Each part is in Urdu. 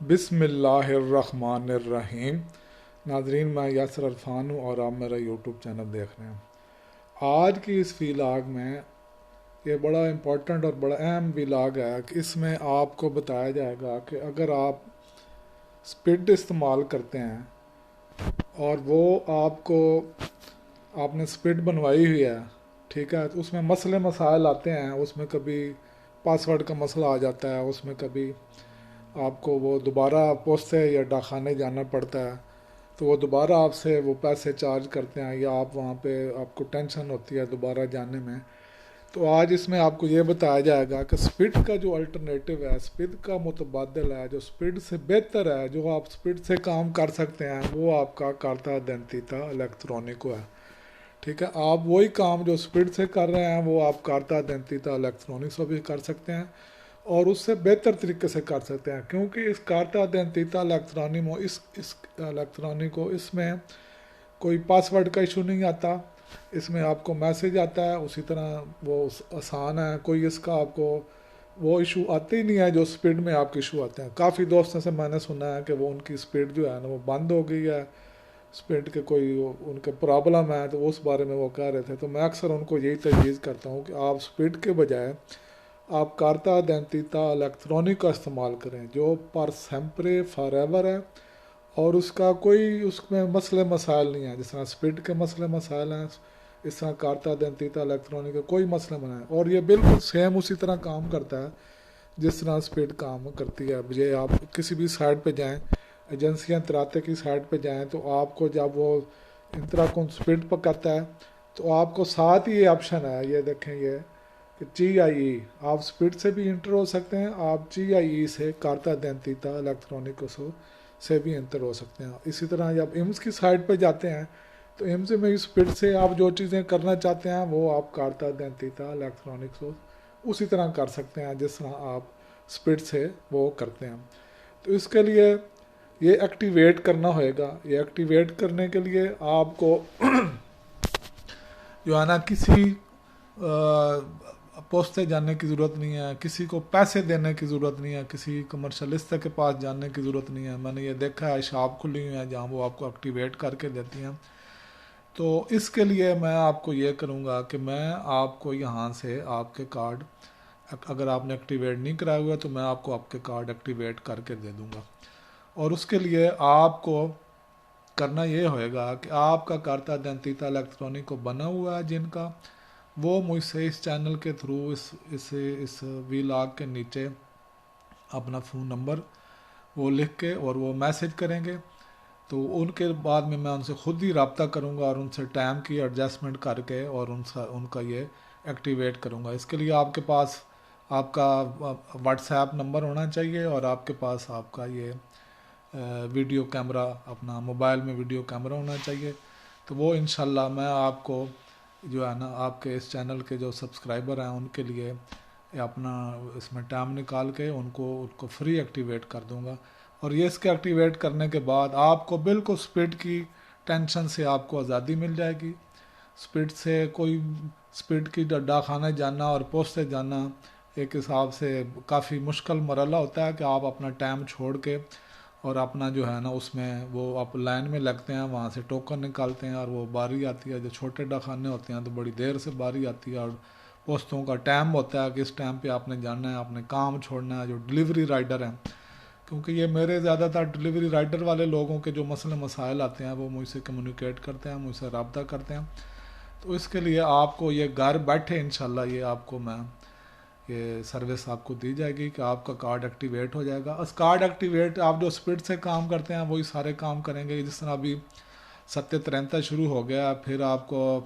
بسم اللہ الرحمن الرحیم۔ ناظرین، میں یاسر عرفان ہوں اور آپ میرا یوٹیوب چینل دیکھ رہے ہیں۔ آج کی اس ویلاگ میں یہ بڑا امپورٹنٹ اور بڑا اہم ویلاگ ہے کہ اس میں آپ کو بتایا جائے گا کہ اگر آپ سپیڈ استعمال کرتے ہیں اور وہ آپ نے سپیڈ بنوائی ہوئی ہے، ٹھیک ہے، تو اس میں مسئلے مسائل آتے ہیں، اس میں کبھی پاسورڈ کا مسئلہ آ جاتا ہے، اس میں کبھی آپ کو وہ دوبارہ پوستے یا ڈاکخانے جانا پڑتا ہے، تو وہ دوبارہ آپ سے وہ پیسے چارج کرتے ہیں یا آپ وہاں پہ آپ کو ٹینشن ہوتی ہے دوبارہ جانے میں۔ تو آج اس میں آپ کو یہ بتایا جائے گا کہ سپیڈ کا جو الٹرنیٹو ہے، سپیڈ کا متبادل ہے، جو سپیڈ سے بہتر ہے، جو آپ سپیڈ سے کام کر سکتے ہیں، وہ آپ کا کارتا دنتیتا الیکٹرونیکو ہے۔ ٹھیک ہے، آپ وہی کام جو سپیڈ سے کر رہے ہیں وہ آپ کارتا دنتیتا الیکٹرونک سے بھی کر سکتے ہیں اور اس سے بہتر طریقے سے کر سکتے ہیں، کیونکہ اس کارتا دنتیتا الیکٹرونک اس میں کوئی پاسورڈ کا ایشو نہیں آتا، اس میں آپ کو میسج آتا ہے، اسی طرح وہ آسان ہے، کوئی اس کا آپ کو وہ ایشو آتے ہی نہیں ہے جو سپیڈ میں آپ کے ایشو آتے ہیں۔ کافی دوستوں سے میں نے سنا ہے کہ وہ ان کی سپیڈ جو ہے نا وہ بند ہو گئی ہے، سپیڈ کے کوئی ان کے پرابلم ہے، تو اس بارے میں وہ کہہ رہے تھے۔ تو میں اکثر ان کو یہی تجویز کرتا ہوں کہ آپ سپیڈ کے بجائے آپ کارتا دنتیتا الیکٹرونک کا استعمال کریں، جو پر سیمپرے فار ایور ہے اور اس کا کوئی اس میں مسئلے مسائل نہیں ہیں، جس طرح سپیڈ کے مسئلے مسائل ہیں اس طرح کارتا دنتیتا الیکٹرونک کا کوئی مسئلہ نہیں ہے، اور یہ بالکل سیم اسی طرح کام کرتا ہے جس طرح سپیڈ کام کرتی ہے۔ یہ آپ کسی بھی سائٹ پہ جائیں، ایجنسیاں تراتے کی سائٹ پہ جائیں، تو آپ کو جب وہ انترا کون سپیڈ پہ کرتا ہے تو آپ کو ساتھ ہی یہ آپشن ہے، یہ دیکھیں یہ کہ جی آئی ای، آپ سپیڈ سے بھی انٹر ہو سکتے ہیں، آپ جی آئی ای سے کارتا دنتیتا الیکٹرونک سے بھی انٹر ہو سکتے ہیں۔ اسی طرح جب ایمز کی سائٹ پہ جاتے ہیں تو ایمز میں سپیڈ سے آپ جو چیزیں کرنا چاہتے ہیں وہ آپ کارتا دنتیتا الیکٹرونک اسی طرح کر سکتے ہیں جس طرح آپ سپیڈ سے وہ کرتے ہیں۔ تو اس کے لیے یہ ایکٹیویٹ کرنا ہوئے گا۔ یہ ایکٹیویٹ کرنے کے لیے آپ کو جو ہے نا کسی پوستے جانے کی ضرورت نہیں ہے، کسی کو پیسے دینے کی ضرورت نہیں ہے، کسی کمرشلسٹ کے پاس جانے کی ضرورت نہیں ہے۔ میں نے یہ دیکھا ہے شاپ کھلی ہوئی ہیں جہاں وہ آپ کو ایکٹیویٹ کر کے دیتی ہیں۔ تو اس کے لیے میں آپ کو یہ کروں گا کہ میں آپ کو یہاں سے آپ کے کارڈ، اگر آپ نے ایکٹیویٹ نہیں کرایا ہوا تو میں آپ کو آپ کے کارڈ ایکٹیویٹ کر کے دے دوں گا۔ اور اس کے لیے آپ کو کرنا یہ ہوئے گا کہ آپ کا کارتا دنتیتا الیکٹرونک کو بنا ہوا ہے جن کا، وہ مجھ سے اس چینل کے تھرو اس ویلاگ کے نیچے اپنا فون نمبر وہ لکھ کے اور وہ میسج کریں گے، تو ان کے بعد میں ان سے خود ہی رابطہ کروں گا اور ان سے ٹائم کی ایڈجسٹمنٹ کر کے اور ان کا یہ ایکٹیویٹ کروں گا۔ اس کے لیے آپ کے پاس آپ کا واٹس ایپ نمبر ہونا چاہیے اور آپ کے پاس آپ کا یہ ویڈیو کیمرہ، اپنا موبائل میں ویڈیو کیمرہ ہونا چاہیے۔ تو وہ انشاءاللہ میں آپ کو جو ہے نا آپ کے اس چینل کے جو سبسکرائبر ہیں ان کے لیے اپنا اس میں ٹائم نکال کے ان کو فری ایکٹیویٹ کر دوں گا۔ اور یہ اس کے ایکٹیویٹ کرنے کے بعد آپ کو بالکل سپیڈ کی ٹینشن سے آپ کو آزادی مل جائے گی۔ سپیڈ سے کوئی سپیڈ کی ڈاکخانے جانا اور پوستے جانا ایک حساب سے کافی مشکل مرحلہ ہوتا ہے کہ آپ اپنا ٹائم چھوڑ کے اور اپنا جو ہے نا اس میں وہ آپ لائن میں لگتے ہیں، وہاں سے ٹوکن نکالتے ہیں اور وہ باری آتی ہے۔ جو چھوٹے ڈاکخانے ہوتے ہیں تو بڑی دیر سے باری آتی ہے، اور پوسٹوں کا ٹائم ہوتا ہے کہ اس ٹائم پہ آپ نے جانا ہے، آپ نے کام چھوڑنا ہے۔ جو ڈلیوری رائڈر ہیں، کیونکہ یہ میرے زیادہ تر ڈلیوری رائڈر والے لوگوں کے جو مسئلے مسائل آتے ہیں وہ مجھ سے کمیونیکیٹ کرتے ہیں، مجھ سے رابطہ کرتے ہیں۔ تو اس کے لیے آپ کو یہ گھر بیٹھے انشاءاللہ یہ آپ کو میں یہ سروس آپ کو دی جائے گی کہ آپ کا کارڈ ایکٹیویٹ ہو جائے گا۔ اس کارڈ ایکٹیویٹ آپ جو سپیڈ سے کام کرتے ہیں وہی سارے کام کریں گے، جس طرح ابھی ستیہ 93 شروع ہو گیا، پھر آپ کو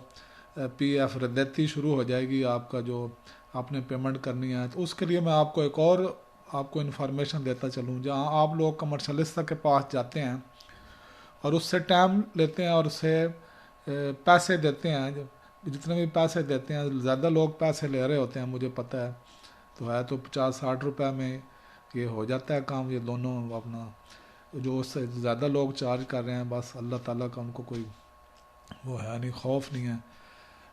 پی ایف ردیتی شروع ہو جائے گی، آپ کا جو آپ نے پیمنٹ کرنی ہے۔ تو اس کے لیے میں آپ کو ایک اور آپ کو انفارمیشن دیتا چلوں، جہاں آپ لوگ کمرشلسٹ کے پاس جاتے ہیں اور اس سے ٹائم لیتے ہیں اور اس سے پیسے دیتے ہیں، جتنے بھی پیسے دیتے ہیں زیادہ لوگ پیسے لے رہے ہوتے ہیں مجھے پتہ ہے، تو ہے تو 50-60 روپے میں یہ ہو جاتا ہے کام۔ یہ دونوں اپنا جو اس سے زیادہ لوگ چارج کر رہے ہیں، بس اللہ تعالیٰ کا ان کو کوئی وہ ہے نہیں، خوف نہیں ہے۔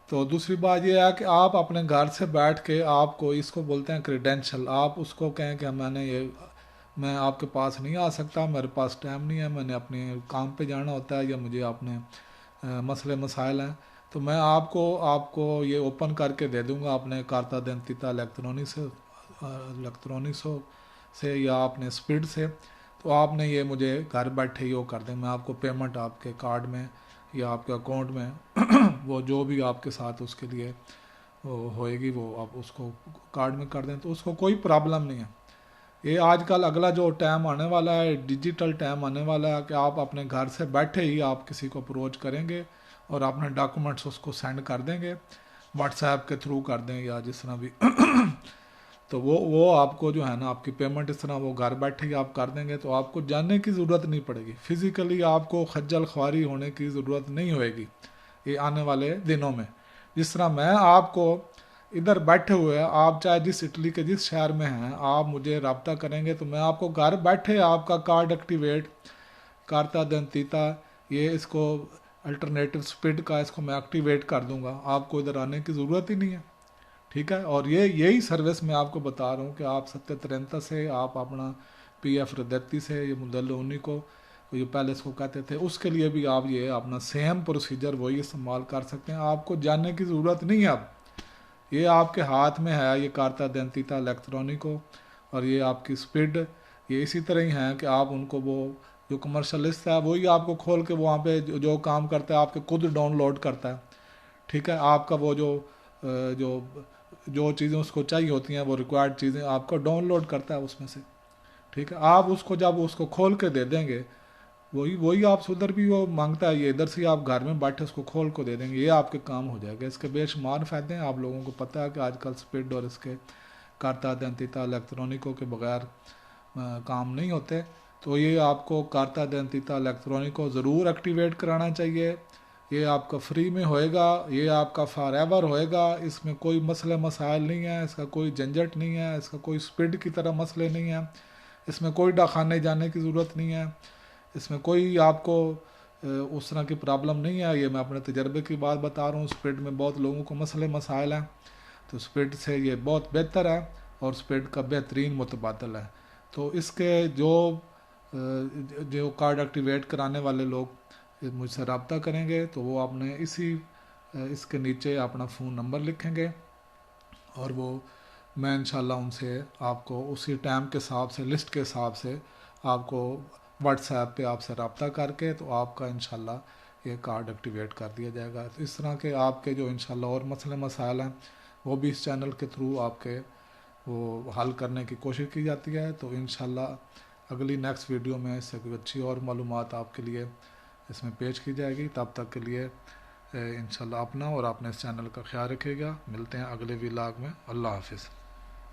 تو دوسری بات یہ ہے کہ آپ اپنے گھر سے بیٹھ کے آپ کو اس کو بولتے ہیں کریڈینشل، آپ اس کو کہیں کہ میں نے یہ میں آپ کے پاس نہیں آ سکتا، میرے پاس ٹائم نہیں ہے، میں نے اپنے کام پہ جانا ہوتا ہے یا مجھے اپنے مسئلے مسائل ہیں، تو میں آپ کو یہ اوپن کر کے دے دوں گا اپنے کارتا دینتیتا الیکٹرونکس سے یا اپنے اسپیڈ سے، تو آپ نے یہ مجھے گھر بیٹھے ہی وہ کر دیں، میں آپ کو پیمنٹ آپ کے کارڈ میں یا آپ کے اکاؤنٹ میں وہ جو بھی آپ کے ساتھ اس کے لیے وہ ہوئے گی وہ آپ اس کو کارڈ میں کر دیں، تو اس کو کوئی پرابلم نہیں ہے۔ یہ آج کل اگلا جو ٹائم آنے والا ہے، ڈیجیٹل ٹائم آنے والا ہے کہ آپ اپنے گھر سے بیٹھے ہی آپ کسی کو اپروچ کریں گے اور اپنے ڈاکومنٹس اس کو سینڈ کر دیں گے، واٹس ایپ کے تھرو کر دیں یا جس طرح بھی تو وہ آپ کو جو ہے نا آپ کی پیمنٹ اس طرح وہ گھر بیٹھے ہی آپ کر دیں گے، تو آپ کو جانے کی ضرورت نہیں پڑے گی، فزیکلی آپ کو خجل خواری ہونے کی ضرورت نہیں ہوئے گی یہ آنے والے دنوں میں۔ جس طرح میں آپ کو ادھر بیٹھے ہوئے آپ چاہے جس اٹلی کے جس شہر میں ہیں آپ مجھے رابطہ کریں گے تو میں آپ کو گھر بیٹھے آپ کا کارڈ ایکٹیویٹ کارتا دینتیتا یہ اس کو الٹرنیٹو اسپیڈ کا اس کو میں ایکٹیویٹ کر دوں گا، آپ کو ادھر آنے کی ضرورت ہی نہیں ہے، ٹھیک ہے۔ اور یہی سروس میں آپ کو بتا رہا ہوں کہ آپ 733 سے آپ اپنا پی ایف ردتی سے یہ مدلونی کو جو پہلے اس کو کہتے تھے اس کے لیے بھی آپ یہ اپنا سیم پروسیجر وہی استعمال کر سکتے ہیں، آپ کو جاننے کی ضرورت نہیں ہے اب، یہ آپ کے ہاتھ میں ہے یہ کارتا دینتیتا الیکٹرونیکو، اور یہ آپ کی اسپیڈ یہ اسی طرح ہی ہے کہ آپ ان کو وہ جو کمرشلسٹ ہے وہی آپ کو کھول کے وہاں پہ جو کام کرتا ہے آپ کے خود ڈاؤن لوڈ کرتا ہے، ٹھیک ہے۔ آپ کا وہ جو چیزیں اس کو چاہیے ہوتی ہیں وہ ریکوائرڈ چیزیں آپ کو ڈاؤن لوڈ کرتا ہے اس میں سے، ٹھیک ہے۔ آپ اس کو جب اس کو کھول کے دے دیں گے وہی آپ سے ادھر بھی وہ مانگتا ہے، یہ ادھر سے آپ گھر میں بیٹھے اس کو کھول کو دے دیں گے، یہ آپ کے کام ہو جائے گا۔ اس کے بے شمار فائدے ہیں، آپ لوگوں کو پتہ ہے کہ آج کل اسپیڈ اور اس کے کارتا دینتیتا الیکٹرونیکو کے بغیر کام نہیں ہوتے، تو یہ آپ کو کارتا دینتیتا الیکٹرونیکو ضرور ایکٹیویٹ کرانا چاہیے، یہ آپ کا فری میں ہوئے گا، یہ آپ کا فار ایور ہوئے گا، اس میں کوئی مسئلے مسائل نہیں ہیں، اس کا کوئی جھنجھٹ نہیں ہے، اس کا کوئی اسپیڈ کی طرح مسئلے نہیں ہیں، اس میں کوئی ڈاکخانے جانے کی ضرورت نہیں ہے، اس میں کوئی آپ کو اس طرح کی پرابلم نہیں ہے، یہ میں اپنے تجربے کی بات بتا رہا ہوں، اسپیڈ میں بہت لوگوں کو مسئلے مسائل ہیں، تو اسپیڈ سے یہ بہت بہتر ہے اور اسپیڈ کا بہترین متبادل ہے۔ تو اس کے جو کارڈ ایکٹیویٹ کرانے والے لوگ مجھ سے رابطہ کریں گے تو وہ اپنے اس کے نیچے اپنا فون نمبر لکھیں گے اور وہ میں انشاءاللہ ان سے آپ کو اسی ٹائم کے حساب سے لسٹ کے حساب سے آپ کو واٹس ایپ پہ آپ سے رابطہ کر کے تو آپ کا انشاءاللہ یہ کارڈ ایکٹیویٹ کر دیا جائے گا۔ تو اس طرح کے آپ کے جو انشاءاللہ اور مسئلے مسائل ہیں وہ بھی اس چینل کے تھرو آپ کے وہ حل کرنے کی کوشش کی جاتی ہے، تو انشاءاللہ اگلی نیکسٹ ویڈیو میں اس سے کوئی اچھی اور معلومات آپ کے لیے اس میں پیش کی جائے گی۔ تب تک کے لیے انشاءاللہ اپنا اور اپنے اس چینل کا خیال رکھے گا، ملتے ہیں اگلے ولاگ میں، اللہ حافظ۔